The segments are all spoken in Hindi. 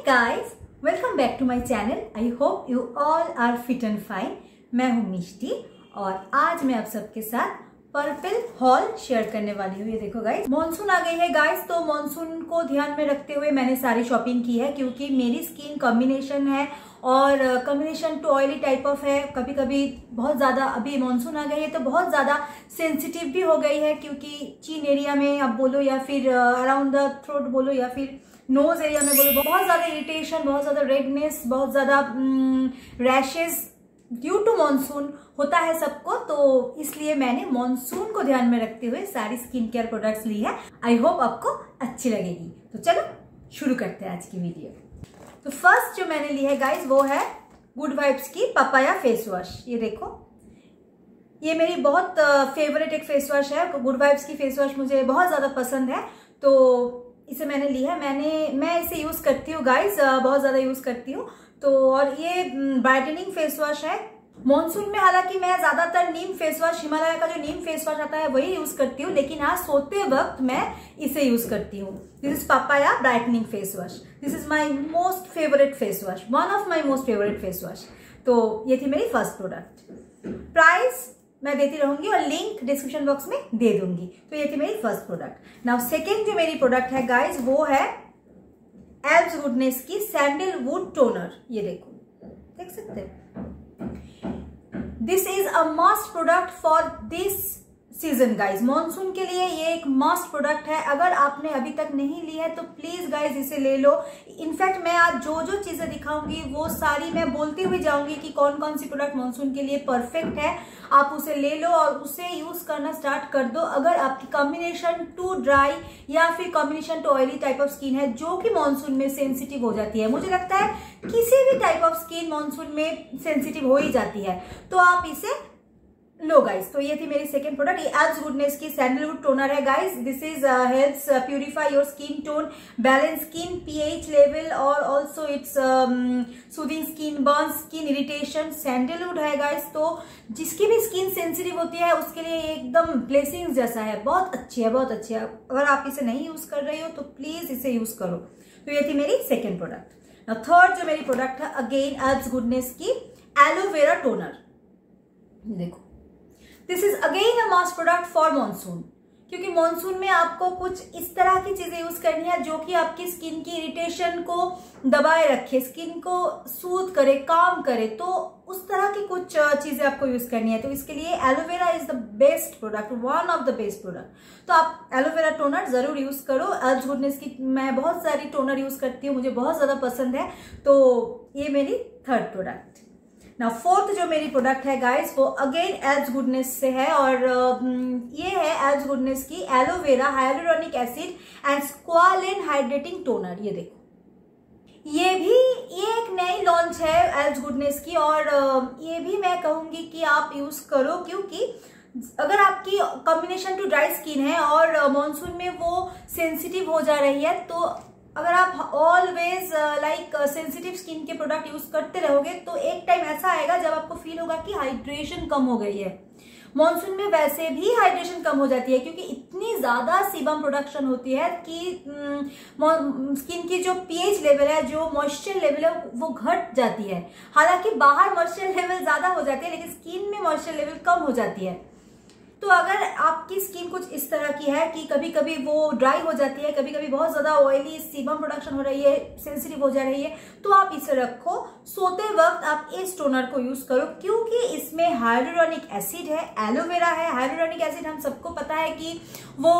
guys, welcome back to my channel. I hope you all are fit and fine. मैं हूँ मिष्टी और आज मैं आप सबके साथ पर्पल हॉल शेयर करने वाली हूँ। ये देखो गाइस, मॉनसून आ गई है गाइस, तो मॉनसून को ध्यान में रखते हुए मैंने सारी शॉपिंग की है क्योंकि मेरी स्किन कॉम्बिनेशन है और combination to oily type of है। कभी कभी बहुत ज़्यादा, अभी मॉनसून आ गई है तो बहुत ज़्यादा सेंसिटिव भी हो गई है क्योंकि चीन एरिया में आप बोलो या फिर अराउंड द थ्रोट बोलो या फिर नोज एरिया में बोलो, बहुत ज़्यादा इरिटेशन, बहुत ज़्यादा रेडनेस, बहुत ज़्यादा रैशेज ड्यू टू मॉनसून होता है सबको। तो इसलिए मैंने मॉनसून को ध्यान में रखते हुए सारी स्किन केयर प्रोडक्ट्स ली है। आई होप आपको अच्छी लगेगी। तो चलो शुरू करते हैं आज की वीडियो। तो फर्स्ट जो मैंने ली है गाइज वो है गुड वाइब्स की पपाया फेस वॉश। ये देखो, ये मेरी बहुत फेवरेट एक फेस वॉश है। गुड वाइब्स की फेस वॉश मुझे बहुत ज़्यादा पसंद है तो इसे मैंने ली है। मैं इसे यूज़ करती हूँ गाइज, बहुत ज़्यादा यूज़ करती हूँ। तो और ये ब्राइटनिंग फेस वॉश है। मॉनसून में हालांकि मैं ज़्यादातर नीम फेस वॉश, हिमालय का जो नीम फेस वॉश आता है वही यूज़ करती हूँ, लेकिन आज सोते वक्त मैं इसे यूज़ करती हूँ। This is papaya brightening face wash. This is my most favourite face wash, one of my most favourite face wash. तो ये थी मेरी फर्स्ट प्रोडक्ट। प्राइस मैं देती रहूंगी और लिंक डिस्क्रिप्शन बॉक्स में दे दूंगी। तो ये थी मेरी फर्स्ट प्रोडक्ट। नाउ सेकेंड जो मेरी प्रोडक्ट है गाइज वो है एल्ब्स गुडनेस की सैंडलवुड टोनर। ये देखो, देख सकते हैं। This is a must product for this season guys. Monsoon के लिए ये एक मस्ट प्रोडक्ट है। अगर आपने अभी तक नहीं ली है तो प्लीज गाइज इसे ले लो। इनफैक्ट मैं आज जो जो चीजें दिखाऊंगी वो सारी मैं बोलती हुई जाऊंगी कि कौन कौन सी प्रोडक्ट मॉनसून के लिए परफेक्ट है। आप उसे ले लो और उसे यूज करना स्टार्ट कर दो। अगर आपकी कॉम्बिनेशन टू ड्राई या फिर combination to oily type of skin है जो कि मॉनसून में सेंसिटिव हो जाती है, मुझे लगता है किसी भी टाइप ऑफ स्किन मॉनसून में सेंसिटिव हो ही जाती है, तो आप इसे लो गाइस। तो ये थी मेरी सेकेंड प्रोडक्ट। ये एल्ब्स गुडनेस की सैंडलवुड टोनर है guys. This is helps purify your skin tone, balance skin pH level और also it's soothing skin burn, skin irritation. Sandalwood है गाइस, तो जिसकी भी स्किन सेंसिटिव होती है उसके लिए एकदम ब्लेसिंग्स जैसा है। बहुत अच्छी है, बहुत अच्छी है। अगर आप इसे नहीं यूज कर रही हो तो प्लीज इसे यूज करो। तो ये थी मेरी सेकेंड प्रोडक्ट। थर्ड जो मेरी प्रोडक्ट है अगेन एल्ब्स गुडनेस की एलोवेरा टोनर। देखो, this is again a mass product for monsoon, क्योंकि मॉनसून में आपको कुछ इस तरह की चीजें यूज करनी है जो कि आपकी स्किन की इरिटेशन को दबाए रखे, स्किन को सूद करे, काम करे। तो उस तरह की कुछ चीजें आपको यूज करनी है। तो इसके लिए aloe vera is the best product, one of the best product. तो आप एलोवेरा टोनर जरूर यूज करो। एल्ब्स गुडनेस की मैं बहुत सारी टोनर यूज करती हूँ, मुझे बहुत ज्यादा पसंद है। तो ये मेरी थर्ड प्रोडक्ट। ना फोर्थ जो मेरी प्रोडक्ट है गाइस वो अगेन एल्ब्स गुडनेस से है और ये है एल्ब्स गुडनेस की aloe vera hyaluronic acid and squalane hydrating toner. ये देखो, ये एक नई लॉन्च है एल्ब्स गुडनेस की और ये भी मैं कहूंगी कि आप यूज करो, क्योंकि अगर आपकी कॉम्बिनेशन टू ड्राई स्किन है और मॉनसून में वो सेंसिटिव हो जा रही है, तो अगर आप ऑलवेज लाइक सेंसिटिव स्किन के प्रोडक्ट यूज करते रहोगे तो एक टाइम ऐसा आएगा जब आपको फील होगा कि हाइड्रेशन कम हो गई है। मॉनसून में वैसे भी हाइड्रेशन कम हो जाती है क्योंकि इतनी ज्यादा सीबम प्रोडक्शन होती है कि स्किन की जो पीएच लेवल है, जो मॉइस्चर लेवल है, वो घट जाती है। हालांकि बाहर मॉइस्चर लेवल ज्यादा हो जाती है लेकिन स्किन में मॉइस्चर लेवल कम हो जाती है। तो अगर आपकी स्किन कुछ इस तरह की है कि कभी कभी वो ड्राई हो जाती है, कभी कभी बहुत ज्यादा ऑयली सीबम प्रोडक्शन हो रही है, सेंसिटिव हो जा रही है, तो आप इसे रखो। सोते वक्त आप इस टोनर को यूज करो क्योंकि इसमें हाइलुरोनिक एसिड है, एलोवेरा है। हाइलुरोनिक एसिड हम सबको पता है कि वो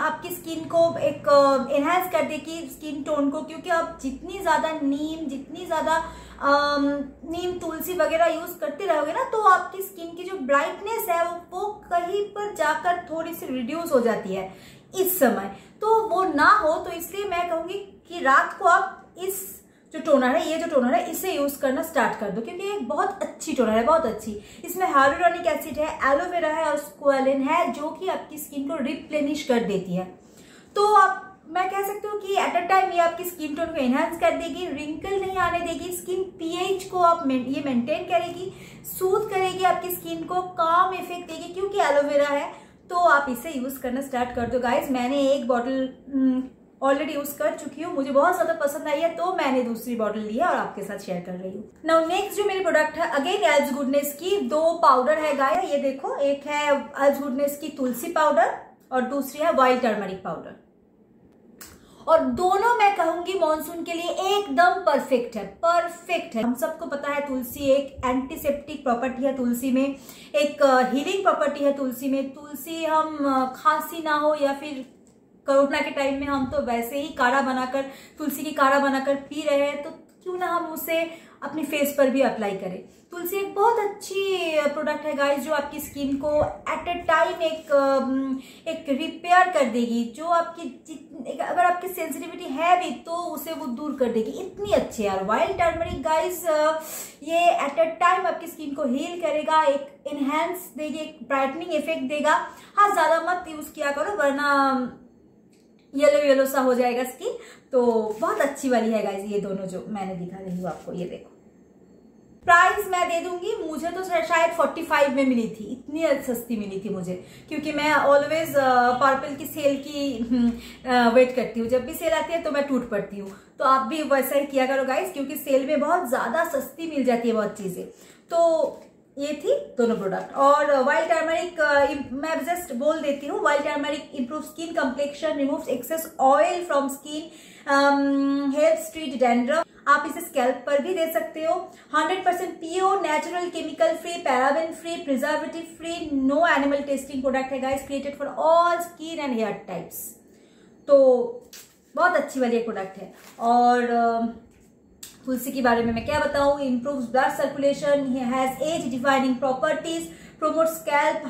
आपकी स्किन को एक एनहांस कर देगी स्किन टोन को, क्योंकि आप जितनी ज्यादा जितनी ज्यादा नीम तुलसी वगैरह यूज करते रहोगे ना तो आपकी स्किन की जो ब्राइटनेस है वो कहीं पर जाकर थोड़ी सी रिड्यूस हो जाती है इस समय। तो वो ना हो, तो इसलिए मैं कहूंगी कि रात को आप इस जो टोनर है, ये जो टोनर है, इसे यूज करना स्टार्ट कर दो क्योंकि एक बहुत अच्छी टोनर है, बहुत अच्छी। इसमें हाइलुरोनिक एसिड है, एलोवेरा है और स्क्वालिन है जो कि आपकी स्किन को रिप्लेनिश कर देती है। तो आप मैं कह सकती हूँ कि एट अ टाइम ये आपकी स्किन टोन को एनहांस कर देगी, रिंकल नहीं आने देगी, स्किन पीएच को आप ये मेंटेन करेगी, सूद करेगी आपकी स्किन को, काम इफेक्ट देगी क्योंकि एलोवेरा है। तो आप इसे यूज करना स्टार्ट कर दो गाइज। मैंने एक बॉटल ऑलरेडी यूज कर चुकी हूँ, मुझे बहुत ज्यादा पसंद आई है, तो मैंने दूसरी बॉटल ली है और आपके साथ शेयर कर रही हूँ। नाउ नेक्स्ट जो मेरी प्रोडक्ट है अगेन एल्ब्स गुडनेस की 2 पाउडर है गाइस, ये देखो, एक है एल्ब्स गुडनेस की तुलसी पाउडर और दूसरी है वाइल्ड टर्मरिक पाउडर, और दोनों मैं कहूंगी मॉनसून के लिए एकदम परफेक्ट है, परफेक्ट है। हम सबको पता है तुलसी एक एंटीसेप्टिक प्रॉपर्टी है, तुलसी में एक हीलिंग प्रॉपर्टी है, तुलसी में तुलसी हम खांसी ना हो या फिर कोरोना के टाइम में हम तो वैसे ही काढ़ा बनाकर, तुलसी की काढ़ा बनाकर पी रहे हैं, तो क्यों ना हम उसे अपनी फेस पर भी अप्लाई करें। तुलसी एक बहुत अच्छी प्रोडक्ट है गाइस, जो आपकी स्किन को एट अ टाइम एक रिपेयर कर देगी, जो आपकी अगर आपकी सेंसिटिविटी है भी तो उसे वो दूर कर देगी, इतनी अच्छी है। वाइल्ड टर्मरिक गाइस ये एट अ टाइम आपकी स्किन को हील करेगा, एक इनहेंस देगी, एक ब्राइटनिंग इफेक्ट देगा। हाँ, ज्यादा मत यूज किया करो वरना येलो येलो सा हो जाएगा स्किन। तो बहुत अच्छी वाली है गाइस ये दोनों जो मैंने दिखा रही हूँ आपको, ये देखो। प्राइस मैं दे दूंगी, मुझे तो शायद 45 में मिली थी, इतनी सस्ती मिली थी मुझे, क्योंकि मैं ऑलवेज पर्पल की सेल की वेट करती हूँ, जब भी सेल आती है तो मैं टूट पड़ती हूँ। तो आप भी वैसा ही किया करो गाइस, क्योंकि सेल में बहुत ज्यादा सस्ती मिल जाती है बहुत चीजें। तो ये थी दोनों प्रोडक्ट। और वाइल्ड टर्मरिक मैं जस्ट बोल देती हूँ, wild turmeric improve skin complexion, removes excess oil from skin, helps treat dandruff. आप इसे स्कैल्प पर भी दे सकते हो। 100% pure, natural, chemical free, paraben free, preservative free, no animal testing product है guys, created for all skin and hair types. तो बहुत अच्छी वाली एक प्रोडक्ट है। और तुलसी के बारे में मैं क्या बताऊं, improves blood circulation, has as defining properties, promotes scalp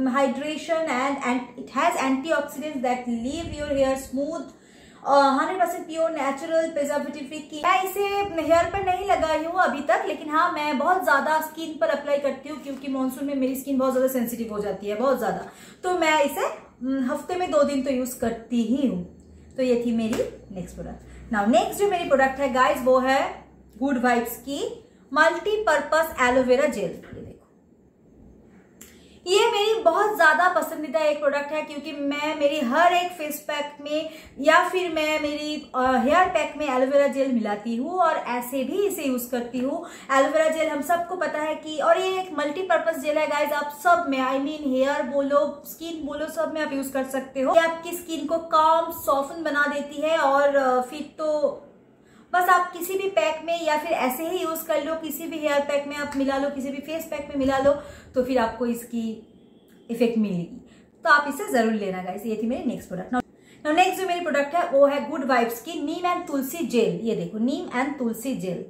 hydration and it has antioxidants that leave your hair smooth, 100% pure, natural, preservative free. मैं इसे हेयर पर नहीं लगाई हूँ अभी तक, लेकिन हाँ मैं बहुत ज्यादा स्किन पर अप्लाई करती हूँ, क्योंकि मॉनसून में मेरी स्किन बहुत ज्यादा सेंसिटिव हो जाती है, बहुत ज्यादा। तो मैं इसे हफ्ते में 2 दिन तो यूज करती ही हूँ। तो ये थी मेरी नेक्स्ट प्रोडक्ट। नाउ नेक्स्ट जो मेरी प्रोडक्ट है गाइज वो है गुड वाइब्स की मल्टीपर्पस एलोवेरा जेल। ये मेरी बहुत ज्यादा पसंदीदा एक प्रोडक्ट है, क्योंकि मैं मेरी हर एक फेस पैक में या फिर मैं मेरी हेयर पैक में एलोवेरा जेल मिलाती हूँ और ऐसे भी इसे यूज करती हूँ। एलोवेरा जेल हम सबको पता है कि, और ये एक मल्टीपर्पज जेल है गाइज, आप सब में हेयर बोलो, स्किन बोलो, सब में आप यूज कर सकते हो। ये आपकी स्किन को काम, सॉफ्टन बना देती है, और फिर तो बस आप किसी भी पैक में या फिर ऐसे ही यूज कर लो, किसी भी हेयर पैक में आप मिला लो, किसी भी फेस पैक में मिला लो, तो फिर आपको इसकी इफेक्ट मिलेगी। तो आप इसे जरूर लेना गाइस। ये थी मेरी नेक्स्ट प्रोडक्ट। नाउ नेक्स्ट जो मेरी प्रोडक्ट है वो है गुड वाइब्स की नीम एंड तुलसी जेल। ये देखो, नीम एंड तुलसी जेल।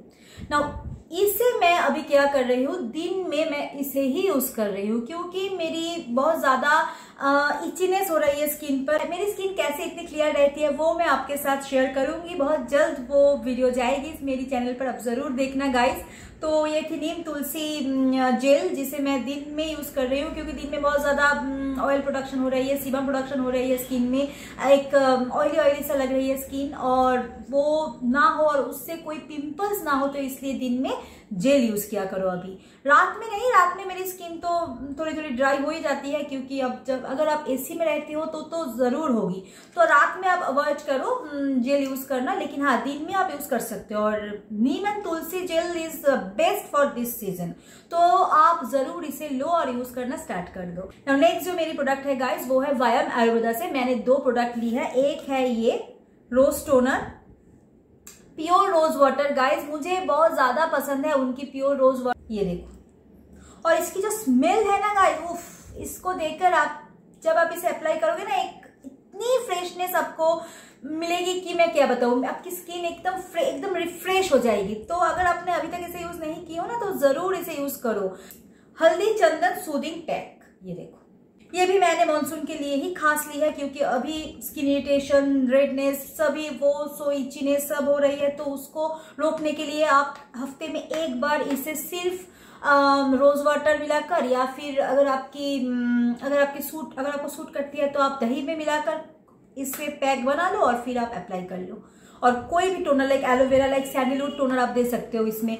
नाउ इसे मैं अभी क्या कर रही हूँ, दिन में मैं इसे ही यूज कर रही हूँ, क्योंकि मेरी बहुत ज्यादा इचीनेस हो रही है स्किन पर। मेरी स्किन कैसे इतनी क्लियर रहती है वो मैं आपके साथ शेयर करूंगी, बहुत जल्द वो वीडियो जाएगी मेरी चैनल पर, आप जरूर देखना गाइस। तो ये थी नीम तुलसी जेल, जिसे मैं दिन में यूज कर रही हूँ, क्योंकि दिन में बहुत ज्यादा ऑयल प्रोडक्शन हो रही है, सीबम प्रोडक्शन हो रही है स्किन में, एक ऑयली ऑयली सा लग रही है स्किन, और वो ना हो और उससे कोई पिंपल्स ना हो, तो इसलिए दिन में जेल यूज किया करो। अभी रात में नहीं, रात में मेरी स्किन तो थोड़ी थोड़ी ड्राई हो ही जाती है, क्योंकि अब जब अगर आप एसी में रहती हो तो जरूर होगी, तो रात में आप अवॉइड करो जेल यूज करना, लेकिन हाँ दिन में आप यूज कर सकते हो। और neem and tulsi gel is best for this season, तो आप जरूर इसे लो और यूज करना स्टार्ट कर दो। नाउ नेक्स्ट जो मेरी प्रोडक्ट है गाइस वो है वायम आयुर्वेदा से। मैंने 2 प्रोडक्ट ली है, एक है ये rose toner, pure rose water guys, मुझे बहुत ज्यादा पसंद है उनकी प्योर रोज वाटर। ये देखो, और इसकी जो स्मेल है ना गाइस, उफ, इसको देखकर आप जब आप इसे अप्लाई करोगे ना, एक इतनी फ्रेशनेस आपको मिलेगी कि मैं क्या बताऊं, आपकी स्किन एकदम रिफ्रेश हो जाएगी। तो अगर आपने अभी तक इसे यूज नहीं की हो ना, तो जरूर इसे यूज करो। हल्दी चंदन सूदिंग पैक, ये देखो, ये भी मैंने मॉनसून के लिए ही खास ली है, क्योंकि अभी स्किन इरिटेशन, रेडनेस, सभी वो इचीनेस सब हो रही है, तो उसको रोकने के लिए आप हफ्ते में एक बार इसे सिर्फ रोज वाटर मिलाकर, या फिर अगर आपको सूट करती है तो आप दही में मिलाकर इससे पैक बना लो और फिर आप अप्लाई कर लो। और कोई भी toner like aloe vera, like sandalwood toner आप दे सकते हो इसमें,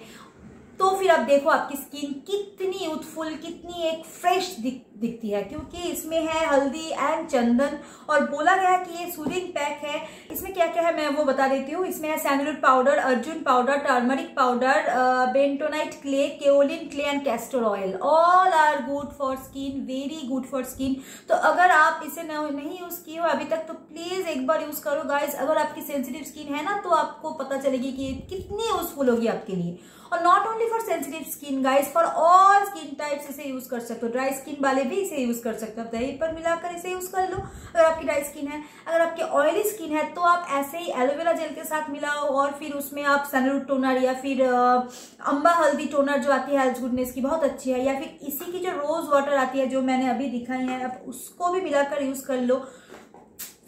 तो फिर आप देखो आपकी स्किन कितनी यूथफुल, कितनी एक फ्रेश दिखती है, क्योंकि इसमें है हल्दी एंड चंदन और बोला गया है कि ये सूदिंग पैक है। इसमें क्या क्या है मैं वो बता देती हूँ। इसमें है sandalwood powder, arjun powder, turmeric powder, bentonite clay, kaolin clay and castor oil. All are good for skin, very good for skin. तो अगर आप इसे नहीं यूज किए हो अभी तक तो प्लीज एक बार यूज करो गाइज। अगर आपकी सेंसिटिव स्किन है ना तो आपको पता चलेगी कि कितनी यूजफुल होगी आपके लिए। और not only for sensitive skin guys, for all skin types इसे यूज कर सकते हो। ड्राई स्किन वाले भी इसे यूज कर सकते हो। दही पर मिलाकर इसे यूज कर लो अगर आपकी ड्राई स्किन है। अगर आपकी ऑयली स्किन है तो आप ऐसे ही एलोवेरा जेल के साथ मिलाओ और फिर उसमें आप सैंडलवुड टोनर या फिर अंबा हल्दी टोनर जो आती है हेल्थ गुडनेस की, बहुत अच्छी है, या फिर इसी की जो रोज वाटर आती है जो मैंने अभी दिखाई है, आप उसको भी मिलाकर यूज कर लो।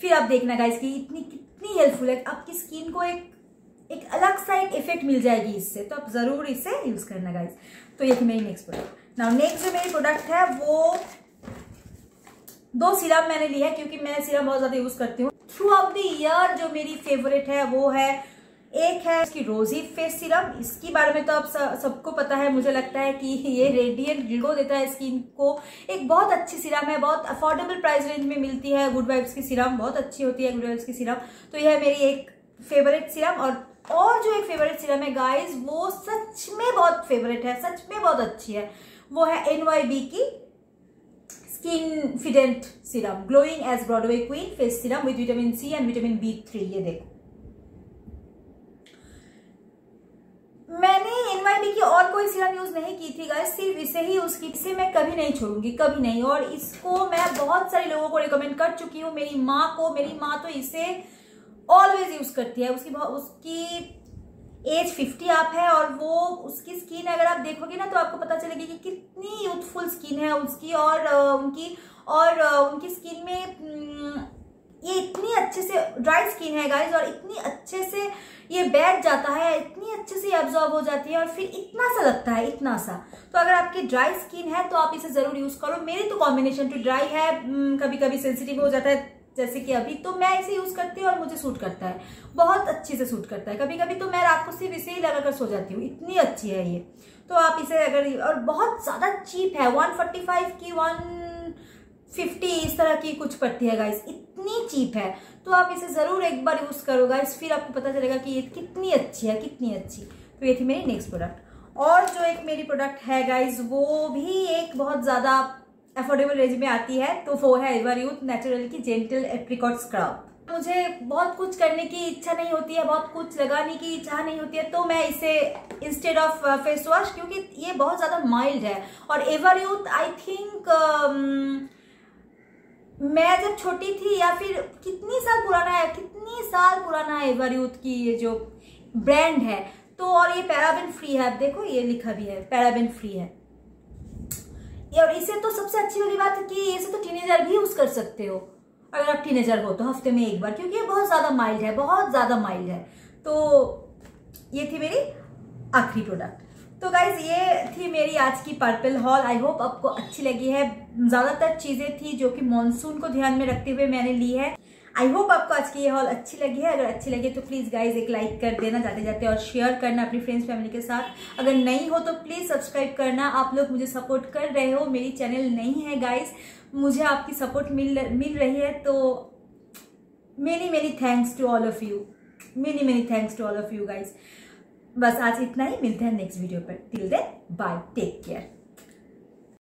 फिर आप देखना गाइज कि कितनी हेल्पफुल है। आपकी स्किन को एक अलग सा एक इफेक्ट मिल जाएगी इससे, तो आप जरूर इसे यूज करना गाइज। तो ये थी मेरी नेक्स्ट प्रोडक्ट। नाउ नेक्स्ट जो मेरी प्रोडक्ट है वो 2 सीरम मैंने लिया है, क्योंकि मैं सीरम बहुत ज्यादा यूज करती हूँ थ्रू आउट द ईयर। जो मेरी फेवरेट है वो है, एक है इसकी रोजी फेस सीरम। इसके बारे में तो आप सबको पता है, मुझे लगता है कि ये रेडिएंट ग्लो देता है स्किन को। एक बहुत अच्छी सीरम है, बहुत अफोर्डेबल प्राइस रेंज में मिलती है। गुड वाइब्स की सीरम बहुत अच्छी होती है, गुड वाइब्स की सीरम। तो यह है मेरी एक फेवरेट सीरम। और जो एक फेवरेट सीरम है गाइज वो सच में बहुत फेवरेट है, सच में बहुत अच्छी है, वो है NYB की skinfident serum, glowing age Broadway queen face serum with vitamin C and vitamin B3। ये देखो, मैंने NYB की और कोई सीरम यूज नहीं की थी गाइस, सिर्फ इसे ही यूज की। इसे मैं कभी नहीं छोड़ूंगी, कभी नहीं। और इसको मैं बहुत सारे लोगों को रिकमेंड कर चुकी हूँ। मेरी माँ तो इसे ऑलवेज यूज करती है। उसकी एज 50 आप है और वो उसकी स्किन अगर आप देखोगे ना तो आपको पता चलेगी कि कितनी यूथफुल स्किन है उसकी। और उनकी स्किन में ये इतनी अच्छे से ड्राई स्किन है गाइज, और इतनी अच्छे से ये बैठ जाता है, इतनी अच्छे से एब्जॉर्ब हो जाती है और फिर इतना सा लगता है, इतना सा। तो अगर आपकी ड्राई स्किन है तो आप इसे जरूर यूज करो। मेरी तो कॉम्बिनेशन टू ड्राई है, कभी कभी सेंसिटिव हो जाता है जैसे कि अभी, तो मैं इसे यूज करती हूँ और मुझे सूट करता है, बहुत अच्छे से सूट करता है। कभी कभी तो मैं रात को सिर्फ इसे ही लगाकर सो जाती हूँ, इतनी अच्छी है ये। तो आप इसे अगर, और बहुत ज्यादा चीप है, 145 की 150 इस तरह की कुछ पड़ती है गाइस, इतनी चीप है। तो आप इसे जरूर एक बार यूज करो गाइस, फिर आपको पता चलेगा कि ये कितनी अच्छी है, कितनी अच्छी। तो ये थी मेरी नेक्स्ट प्रोडक्ट। और जो एक मेरी प्रोडक्ट है गाइस वो भी एक बहुत ज्यादा अफोर्डेबल रेंज में आती है, तो वो है एवरयूथ नेचुरल की जेंटल एप्रिकॉट स्क्रब। मुझे बहुत कुछ करने की इच्छा नहीं होती है, बहुत कुछ लगाने की इच्छा नहीं होती है, तो मैं इसे इंस्टेड ऑफ फेस वॉश, क्योंकि ये बहुत ज्यादा माइल्ड है। और एवरयूथ आई थिंक मैं जब छोटी थी, या फिर कितनी साल पुराना है एवरयूथ की ये जो ब्रांड है। तो और ये पैराबेन फ्री है, आप देखो ये लिखा भी है पैराबेन फ्री है। और इसे तो सबसे अच्छी वाली बात है कि इसे तो टीनेजर भी यूज कर सकते हो, अगर आप टीनेजर हो तो हफ्ते में एक बार, क्योंकि ये बहुत ज्यादा माइल्ड है, बहुत ज्यादा माइल्ड है। तो ये थी मेरी आखिरी प्रोडक्ट। तो गाइज ये थी मेरी आज की पर्पल हॉल। आई होप आपको अच्छी लगी है। ज्यादातर चीजें थी जो कि मॉनसून को ध्यान में रखते हुए मैंने ली है। आई होप आपको आज की ये हॉल अच्छी लगी है। अगर अच्छी लगी तो प्लीज गाइज एक लाइक कर देना जाते जाते, और शेयर करना अपनी फ्रेंड्स फैमिली के साथ। अगर नहीं हो तो प्लीज सब्सक्राइब करना। आप लोग मुझे सपोर्ट कर रहे हो, मेरी चैनल नहीं है गाइज, मुझे आपकी सपोर्ट मिल रही है, तो many thanks to all of you, many thanks to all of you guys. बस आज इतना ही, मिलते हैं नेक्स्ट वीडियो पर। Till then bye, take care.